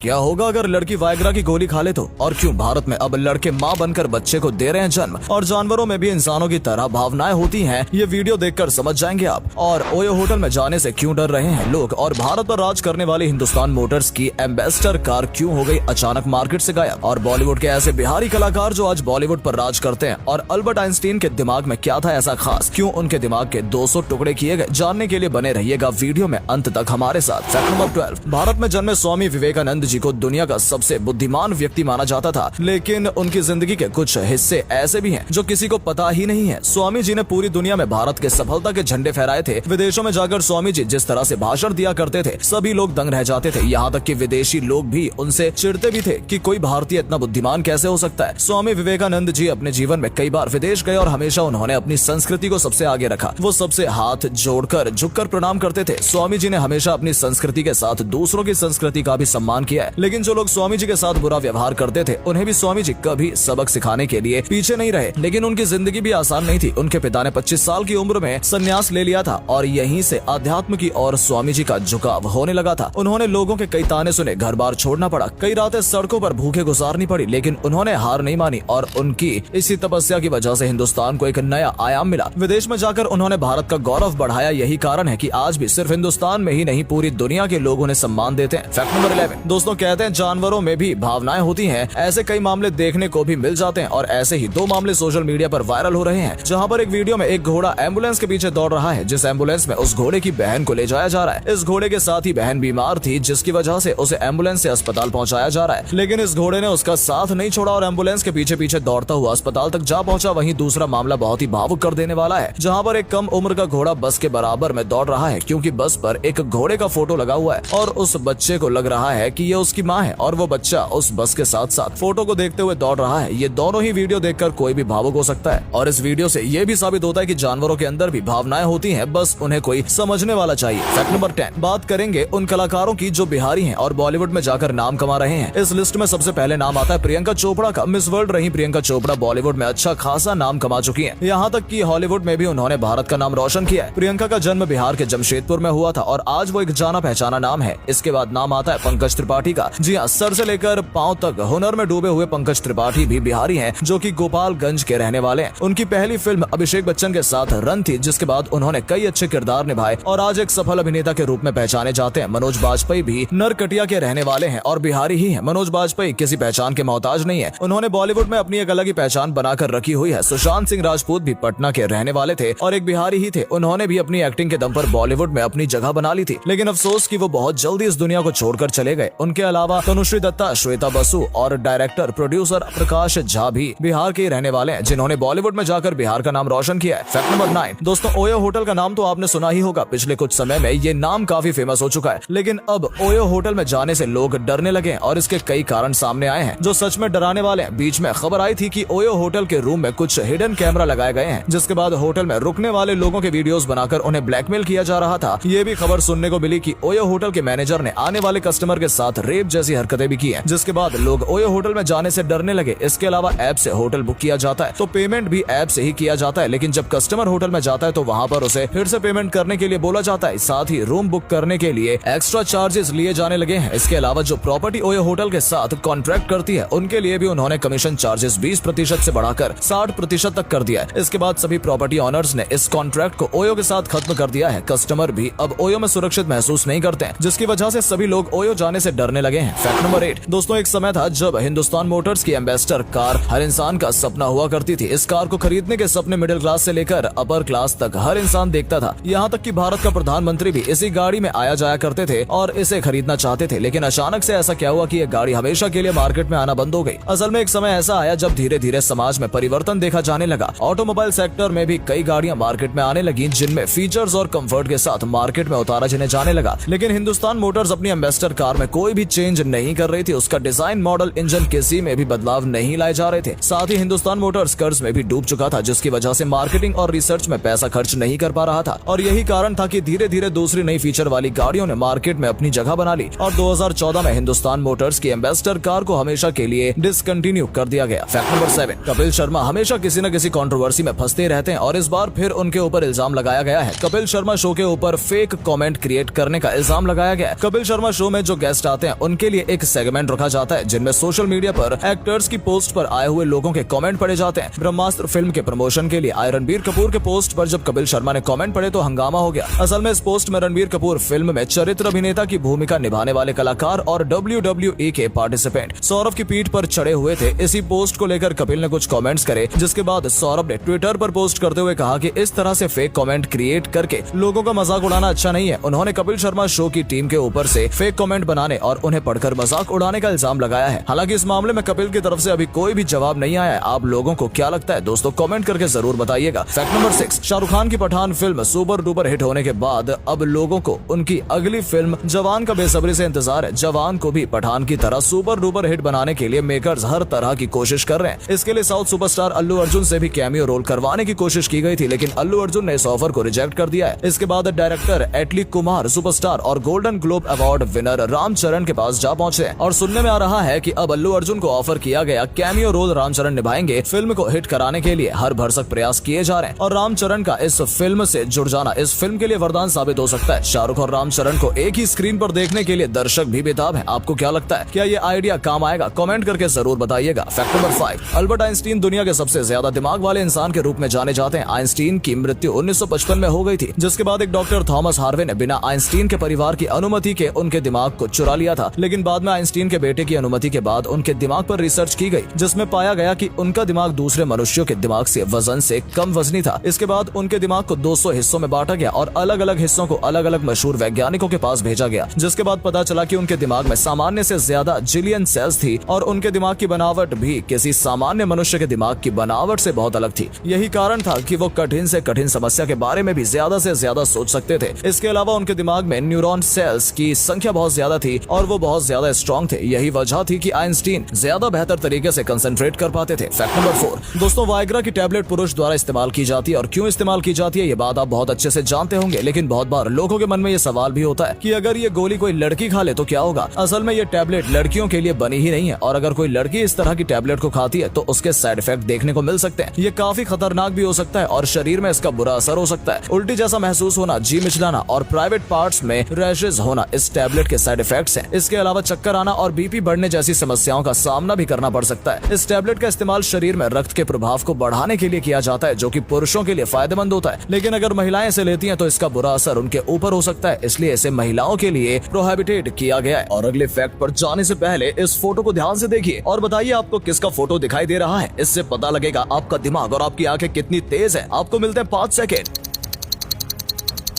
क्या होगा अगर लड़की वायग्रा की गोली खा ले तो? और क्यों भारत में अब लड़के मां बनकर बच्चे को दे रहे हैं जन्म? और जानवरों में भी इंसानों की तरह भावनाएं होती हैं, ये वीडियो देखकर समझ जाएंगे आप। और ओयो होटल में जाने से क्यों डर रहे हैं लोग? और भारत पर राज करने वाली हिंदुस्तान मोटर्स की एम्बेसडर कार क्यों हो गई अचानक मार्केट से गायब? और बॉलीवुड के ऐसे बिहारी कलाकार जो आज बॉलीवुड पर राज करते हैं, और अल्बर्ट आइंस्टीन के दिमाग में क्या था ऐसा खास? क्यों उनके दिमाग के 200 टुकड़े किए गए? जानने के लिए बने रहिएगा वीडियो में अंत तक हमारे साथ। फैक्ट नंबर 12, भारत में जन्मे स्वामी विवेकानंद जी को दुनिया का सबसे बुद्धिमान व्यक्ति माना जाता था, लेकिन उनकी जिंदगी के कुछ हिस्से ऐसे भी हैं जो किसी को पता ही नहीं है। स्वामी जी ने पूरी दुनिया में भारत के सफलता के झंडे फहराए थे। विदेशों में जाकर स्वामी जी जिस तरह से भाषण दिया करते थे, सभी लोग दंग रह जाते थे। यहाँ तक कि विदेशी लोग भी उनसे चिढ़ते भी थे कि कोई भारतीय इतना बुद्धिमान कैसे हो सकता है। स्वामी विवेकानंद जी अपने जीवन में कई बार विदेश गए और हमेशा उन्होंने अपनी संस्कृति को सबसे आगे रखा। वो सबसे हाथ जोड़कर झुककर प्रणाम करते थे। स्वामी जी ने हमेशा अपनी संस्कृति के साथ दूसरों की संस्कृति का भी सम्मान किया है। लेकिन जो लोग स्वामी जी के साथ बुरा व्यवहार करते थे, उन्हें भी स्वामी जी कभी सबक सिखाने के लिए पीछे नहीं रहे। लेकिन उनकी जिंदगी भी आसान नहीं थी। उनके पिता ने 25 साल की उम्र में संन्यास ले लिया था और यहीं से अध्यात्म की ओर स्वामी जी का झुकाव होने लगा था। उन्होंने लोगों के कई ताने सुने, घर बार छोड़ना पड़ा, कई रातें सड़कों पर भूखे गुजारनी पड़ी, लेकिन उन्होंने हार नहीं मानी और उनकी इसी तपस्या की वजह से हिंदुस्तान को एक नया आयाम मिला। विदेश में जाकर उन्होंने भारत का गौरव बढ़ाया। यही कारण है कि आज भी सिर्फ हिंदुस्तान में ही नहीं, पूरी दुनिया के लोग उन्हें सम्मान देते हैं। फैक्ट नंबर 11, दोस्तों कहते हैं जानवरों में भी भावनाएं होती हैं। ऐसे कई मामले देखने को भी मिल जाते हैं और ऐसे ही 2 मामले सोशल मीडिया पर वायरल हो रहे हैं, जहां पर एक वीडियो में एक घोड़ा एम्बुलेंस के पीछे दौड़ रहा है, जिस एम्बुलेंस में उस घोड़े की बहन को ले जाया जा रहा है। इस घोड़े के साथ ही बहन बीमार थी, जिसकी वजह से उसे एम्बुलेंस से अस्पताल पहुंचाया जा रहा है। लेकिन इस घोड़े ने उसका साथ नहीं छोड़ा और एम्बुलेंस के पीछे पीछे दौड़ता हुआ अस्पताल तक जा पहुंचा। वहीं दूसरा मामला बहुत ही भावुक कर देने वाला है, जहाँ पर एक कम उम्र का घोड़ा बस के बराबर में दौड़ रहा है, क्योंकि बस पर एक घोड़े का फोटो लगा हुआ है और उस बच्चे को लग रहा है कि ये उसकी माँ है और वो बच्चा उस बस के साथ साथ फोटो को देखते हुए दौड़ रहा है। ये दोनों ही वीडियो देखकर कोई भी भावुक हो सकता है और इस वीडियो से ये भी साबित होता है कि जानवरों के अंदर भी भावनाएं होती हैं, बस उन्हें कोई समझने वाला चाहिए। फैक्ट नंबर 10, बात करेंगे उन कलाकारों की जो बिहारी हैं और बॉलीवुड में जाकर नाम कमा रहे हैं। इस लिस्ट में सबसे पहले नाम आता है प्रियंका चोपड़ा का। मिस वर्ल्ड रही प्रियंका चोपड़ा बॉलीवुड में अच्छा खासा नाम कमा चुकी है। यहाँ तक कि हॉलीवुड में भी उन्होंने भारत का नाम रोशन किया है। प्रियंका का जन्म बिहार के जमशेदपुर में हुआ था और आज वो एक जाना पहचाना नाम है। इसके बाद नाम आता है पंकज त्रिपाठी का। जी हाँ, सर से लेकर पांव तक हुनर में डूबे हुए पंकज त्रिपाठी भी बिहारी हैं, जो कि गोपालगंज के रहने वाले हैं। उनकी पहली फिल्म अभिषेक बच्चन के साथ रन थी, जिसके बाद उन्होंने कई अच्छे किरदार निभाए और आज एक सफल अभिनेता के रूप में पहचाने जाते हैं। मनोज बाजपेयी भी नरकटिया के रहने वाले हैं और बिहारी ही हैं। मनोज बाजपेयी किसी पहचान के मोहताज नहीं है। उन्होंने बॉलीवुड में अपनी एक अलग ही पहचान बनाकर रखी हुई है। सुशांत सिंह राजपूत भी पटना के रहने वाले थे और एक बिहारी ही थे। उन्होंने भी अपनी एक्टिंग के दम पर बॉलीवुड में अपनी जगह बना ली थी, लेकिन अफसोस कि वो बहुत जल्दी इस दुनिया को छोड़कर चले गए। उनके अलावा तनुश्री दत्ता, श्वेता बसु और डायरेक्टर प्रोड्यूसर प्रकाश झा भी बिहार के रहने वाले हैं, जिन्होंने बॉलीवुड में जाकर बिहार का नाम रोशन किया है। फैक्ट नंबर 9, दोस्तों ओयो होटल का नाम तो आपने सुना ही होगा। पिछले कुछ समय में ये नाम काफी फेमस हो चुका है, लेकिन अब ओयो होटल में जाने से लोग डरने लगे और इसके कई कारण सामने आए हैं जो सच में डराने वाले हैं। बीच में खबर आई थी कि ओयो होटल के रूम में कुछ हिडन कैमरा लगाए गए हैं, जिसके बाद होटल में रुकने वाले लोगों के वीडियोस बनाकर उन्हें ब्लैकमेल किया जा रहा था। ये भी खबर सुनने को मिली कि ओयो होटल के मैनेजर ने आने वाले कस्टमर के साथ रेप जैसी हरकतें भी की हैं, जिसके बाद लोग ओयो होटल में जाने से डरने लगे। इसके अलावा ऐप से होटल बुक किया जाता है तो पेमेंट भी ऐप से ही किया जाता है, लेकिन जब कस्टमर होटल में जाता है तो वहाँ पर उसे फिर से पेमेंट करने के लिए बोला जाता है। साथ ही रूम बुक करने के लिए एक्स्ट्रा चार्जेस लिए जाने लगे हैं। इसके अलावा जो प्रॉपर्टी ओयो होटल के साथ कॉन्ट्रैक्ट करती है, उनके लिए भी उन्होंने कमीशन चार्जेस 20% से बढ़ाकर 60% तक कर दिया है। इसके बाद सभी प्रॉपर्टी ऑनर्स ने इस कॉन्ट्रैक्ट को ओयो के साथ खत्म कर दिया है। कस्टमर भी अब ओयो में सुरक्षित महसूस नहीं करते हैं, जिसकी वजह से सभी लोग ओयो जाने से डरने लगे हैं। फैक्ट नंबर 8, दोस्तों एक समय था जब हिंदुस्तान मोटर्स की एम्बेसडर कार हर इंसान का सपना हुआ करती थी। इस कार को खरीदने के सपने मिडिल क्लास से लेकर अपर क्लास तक हर इंसान देखता था। यहाँ तक कि भारत का प्रधानमंत्री भी इसी गाड़ी में आया जाया करते थे और इसे खरीदना चाहते थे। लेकिन अचानक से ऐसा क्या हुआ कि यह गाड़ी हमेशा के लिए मार्केट में आना बंद हो गई। असल में एक समय ऐसा आया जब धीरे धीरे समाज में परिवर्तन देखा जाने लगा। ऑटोमोबाइल सेक्टर में भी कई गाड़ियां मार्केट में आने लगी, जिनमें फीचर्स और कंफर्ट के साथ मार्केट में उतारा जिन्हें जाने लगा। लेकिन हिंदुस्तान मोटर्स अपनी एम्बेसडर कार में कोई भी चेंज नहीं कर रही थी। उसका डिजाइन, मॉडल, इंजन किसी में भी बदलाव नहीं लाए जा रहे थे। साथ ही हिंदुस्तान मोटर्स कर्ज में भी डूब चुका था, जिसकी वजह से मार्केटिंग और रिसर्च में पैसा खर्च नहीं कर पा रहा था और यही कारण था कि धीरे धीरे दूसरी नई फीचर वाली गाड़ियों ने मार्केट में अपनी जगह बना ली और 2014 में हिंदुस्तान मोटर्स की एम्बेसडर कार को हमेशा के लिए डिसकंटिन्यू कर दिया गया। फैक्ट नंबर 7, कपिल शर्मा हमेशा किसी न किसी कंट्रोवर्सी में फंसते रहते हैं और इस बार फिर उनके ऊपर इल्जाम लगाया गया है। कपिल शर्मा शो के ऊपर फेक कमेंट क्रिएट करने का इल्जाम लगाया गया है। कपिल शर्मा शो में जो गेस्ट आते हैं उनके लिए एक सेगमेंट रखा जाता है जिनमें सोशल मीडिया पर एक्टर्स की पोस्ट पर आए हुए लोगों के कमेंट पढ़े जाते हैं। ब्रह्मास्त्र फिल्म के प्रमोशन के लिए रणबीर कपूर के पोस्ट पर जब कपिल शर्मा ने कमेंट पढ़े तो हंगामा हो गया। असल में इस पोस्ट में रणबीर कपूर फिल्म में चरित्र अभिनेता की भूमिका निभाने वाले कलाकार और WWE के पार्टिसिपेंट सौरभ की पीठ पर चढ़े हुए थे। इसी पोस्ट को लेकर कपिल ने कुछ कमेंट्स करे, जिसके बाद सौरभ ने ट्विटर पर पोस्ट करते हुए कहा कि इस तरह से फेक कमेंट क्रिएट करके लोगों का मजाक उड़ाना अच्छा नहीं है। उन्होंने कपिल शर्मा शो की टीम के ऊपर से फेक कमेंट बनाने और उन्हें पढ़कर मजाक उड़ाने का इल्जाम लगाया है। हालांकि इस मामले में कपिल की तरफ से अभी कोई भी जवाब नहीं आया है। आप लोगों को क्या लगता है दोस्तों, कमेंट करके जरूर बताइएगा। फैक्ट नंबर 6, शाहरुख खान की Pathaan film super duper hit होने के बाद अब लोगों को उनकी अगली फिल्म जवान का बेसब्री से इंतजार है। जवान को भी पठान की तरह सुपर डुपर हिट बनाने के लिए मेकर्स हर तरह की कोशिश कर रहे हैं। इसके लिए साउथ सुपरस्टार अल्लू अर्जुन से भी कैमियो रोल करवाने की कोशिश की गई थी, लेकिन अल्लू अर्जुन ने इस ऑफर को रिजेक्ट कर दिया है। इसके बाद डायरेक्टर एटली कुमार सुपरस्टार और golden globe award winner Ram Charan के पास जा पहुंचे हैं और सुनने में आ रहा है कि अब अल्लू अर्जुन को ऑफर किया गया कैमियो रोल रामचरण निभाएंगे। फिल्म को हिट कराने के लिए हर भरसक प्रयास किए जा रहे हैं और रामचरण का इस फिल्म से जुड़ जाना इस फिल्म के लिए वरदान साबित हो सकता है। शाहरुख और रामचरण को एक ही स्क्रीन पर देखने के लिए दर्शक भी बेताब हैं। आपको क्या लगता है, क्या ये आइडिया काम आएगा? कमेंट करके जरूर बताइएगा। फैक्ट नंबर 5, अल्बर्ट आइंस्टीन दुनिया के सबसे ज्यादा दिमाग वाले इंसान के रूप में जाने जाते हैं। आइंस्टीन की मृत्यु 1955 में हो गई थी, जिसके बाद एक डॉक्टर थॉमस हार्वे ने बिना आइंस्टीन के परिवार की अनुमति के उनके दिमाग को चुरा लिया था। लेकिन बाद में आइंस्टीन के बेटे की अनुमति के बाद उनके दिमाग पर रिसर्च की गई, जिसमें पाया गया कि उनका दिमाग दूसरे मनुष्यों के दिमाग से वजन से कम वजनी था। इसके बाद उनके दिमाग को 200 हिस्सों में बांटा गया और अलग अलग हिस्सों को अलग अलग मशहूर वैज्ञानिकों के पास भेजा गया, जिसके बाद पता चला कि उनके दिमाग में सामान्य से ज्यादा जिलियन सेल्स थी और उनके दिमाग की बनावट भी किसी सामान्य मनुष्य के दिमाग की बनावट से बहुत अलग थी। यही कारण था कि वो कठिन से कठिन समस्या के बारे में भी ज्यादा से ज्यादा सोच सकते थे। इसके अलावा उनके दिमाग में न्यूरॉन सेल्स की संख्या बहुत ज्यादा थी और वो बहुत ज्यादा स्ट्रॉन्ग थे। यही वजह थी कि आइंस्टीन ज्यादा बेहतर तरीके से कंसंट्रेट कर पाते थे। फैक्ट नंबर 4, दोस्तों वाइग्रा की टैबलेट पुरुष द्वारा इस्तेमाल की जाती है और क्यों इस्तेमाल की जाती है ये बात आप बहुत अच्छे से जानते होंगे, लेकिन बहुत बार लोगों के मन में ये सवाल भी होता है कि अगर ये गोली कोई लड़की खा ले तो क्या होगा। असल में ये टैबलेट लड़कियों के लिए बनी ही नहीं है और अगर कोई लड़की इस तरह की टैबलेट को खाती है तो उसके साइड इफेक्ट देखने को मिल सकते हैं। ये काफी खतरनाक भी हो सकता है और शरीर में इसका बुरा असर हो सकता है। उल्टी जैसा महसूस होना, जी मिचलाना और प्राइवेट पार्ट्स में रैशेज होना इस टैबलेट के साइड इफेक्ट्स हैं। इसके अलावा चक्कर आना और बीपी बढ़ने जैसी समस्याओं का सामना भी करना पड़ सकता है। इस टैबलेट का इस्तेमाल शरीर में रक्त के प्रभाव को बढ़ाने के लिए किया जाता है, जो कि पुरुषों के लिए फायदेमंद होता है, लेकिन अगर महिलाएं इसे लेती हैं तो इसका बुरा असर उनके ऊपर हो सकता है। इसलिए इसे महिलाओं के लिए प्रोहिबिटेड किया गया है। और अगले फैक्ट पर जाने से पहले इस फोटो को ध्यान से देखिए और बताइए आपको किसका फोटो दिखाई दे रहा है। इससे पता लगेगा आपका दिमाग और आपकी आंखें कितनी तेज है। आपको मिलते हैं 5 सेकेंड।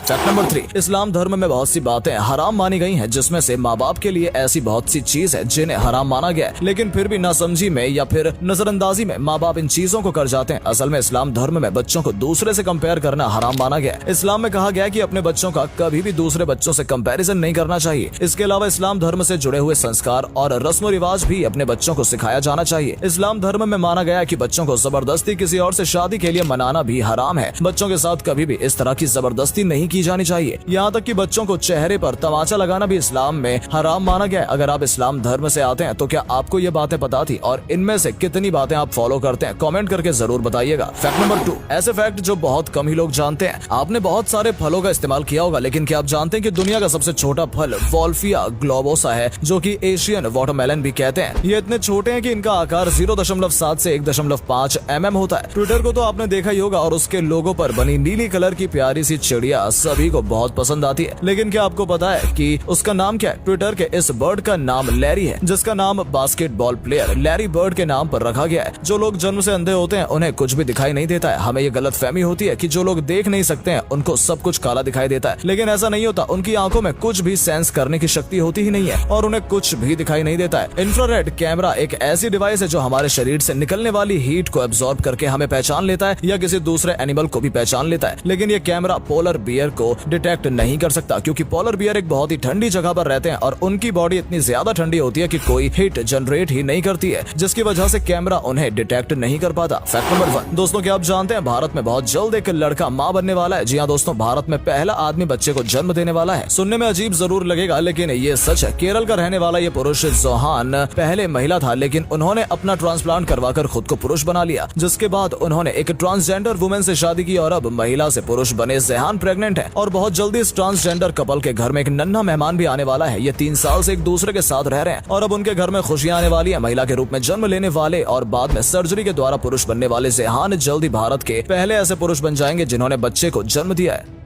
फैक्ट नंबर 3, इस्लाम धर्म में बहुत सी बातें हराम मानी गई हैं, जिसमें से माँ बाप के लिए ऐसी बहुत सी चीज है जिन्हें हराम माना गया है, लेकिन फिर भी नासमझी में या फिर नजरअंदाजी में माँ बाप इन चीजों को कर जाते हैं। असल में इस्लाम धर्म में बच्चों को दूसरे से कंपेयर करना हराम माना गया है। इस्लाम में कहा गया है कि अपने बच्चों का कभी भी दूसरे बच्चों से कंपेरिजन नहीं करना चाहिए। इसके अलावा इस्लाम धर्म से जुड़े हुए संस्कार और रस्म रिवाज भी अपने बच्चों को सिखाया जाना चाहिए। इस्लाम धर्म में माना गया है कि बच्चों को जबरदस्ती किसी और से शादी के लिए मनाना भी हराम है। बच्चों के साथ कभी भी इस तरह की जबरदस्ती नहीं की जानी चाहिए। यहाँ तक कि बच्चों को चेहरे पर तमाचा लगाना भी इस्लाम में हराम माना गया है। अगर आप इस्लाम धर्म से आते हैं तो क्या आपको ये बातें पता थी और इनमें से कितनी बातें आप फॉलो करते हैं? कमेंट करके जरूर बताइएगा। फैक्ट नंबर 2, ऐसे फैक्ट जो बहुत कम ही लोग जानते हैं। आपने बहुत सारे फलों का इस्तेमाल किया होगा, लेकिन क्या आप जानते हैं कि दुनिया का सबसे छोटा फल वॉल्फिया ग्लोबोसा है, जो कि एशियन वाटरमेलन भी कहते हैं। ये इतने छोटे हैं कि इनका आकार 0.7 से 1.5 mm होता है। ट्विटर को तो आपने देखा ही होगा और उसके लोगो पर बनी नीली कलर की प्यारी सी चिड़िया सभी को बहुत पसंद आती है। लेकिन क्या आपको पता है कि उसका नाम क्या है? ट्विटर के इस बर्ड का नाम लैरी है, जिसका नाम बास्केटबॉल प्लेयर लैरी बर्ड के नाम पर रखा गया है। जो लोग जन्म से अंधे होते हैं उन्हें कुछ भी दिखाई नहीं देता है। हमें ये गलतफहमी होती है कि जो लोग देख नहीं सकते हैं उनको सब कुछ काला दिखाई देता है, लेकिन ऐसा नहीं होता। उनकी आंखों में कुछ भी सेंस करने की शक्ति होती ही नहीं है और उन्हें कुछ भी दिखाई नहीं देता है। इंफ्रारेड कैमरा एक ऐसी डिवाइस है जो हमारे शरीर से निकलने वाली हीट को एब्जॉर्ब करके हमें पहचान लेता है या किसी दूसरे एनिमल को भी पहचान लेता है। लेकिन ये कैमरा पोलर बियर को डिटेक्ट नहीं कर सकता, क्योंकि पोलर बियर एक बहुत ही ठंडी जगह पर रहते हैं और उनकी बॉडी इतनी ज्यादा ठंडी होती है कि कोई हीट जनरेट ही नहीं करती है, जिसकी वजह से कैमरा उन्हें डिटेक्ट नहीं कर पाता। फैक्ट नंबर 1, दोस्तों क्या आप जानते हैं भारत में बहुत जल्द एक लड़का मां बनने वाला है? जी हाँ दोस्तों, भारत में पहला आदमी बच्चे को जन्म देने वाला है। सुनने में अजीब जरूर लगेगा, लेकिन ये सच है। केरल का रहने वाला ये पुरुष जोहान पहले महिला था, लेकिन उन्होंने अपना ट्रांसप्लांट करवाकर खुद को पुरुष बना लिया, जिसके बाद उन्होंने एक ट्रांसजेंडर वुमेन से शादी की और अब महिला से पुरुष बने जोहान प्रेग्नेंट है। है और बहुत जल्दी इस ट्रांसजेंडर कपल के घर में एक नन्हा मेहमान भी आने वाला है। ये 3 साल से एक दूसरे के साथ रह रहे हैं और अब उनके घर में खुशियां आने वाली है। महिला के रूप में जन्म लेने वाले और बाद में सर्जरी के द्वारा पुरुष बनने वाले जेहान जल्द ही भारत के पहले ऐसे पुरुष बन जाएंगे जिन्होंने बच्चे को जन्म दिया है।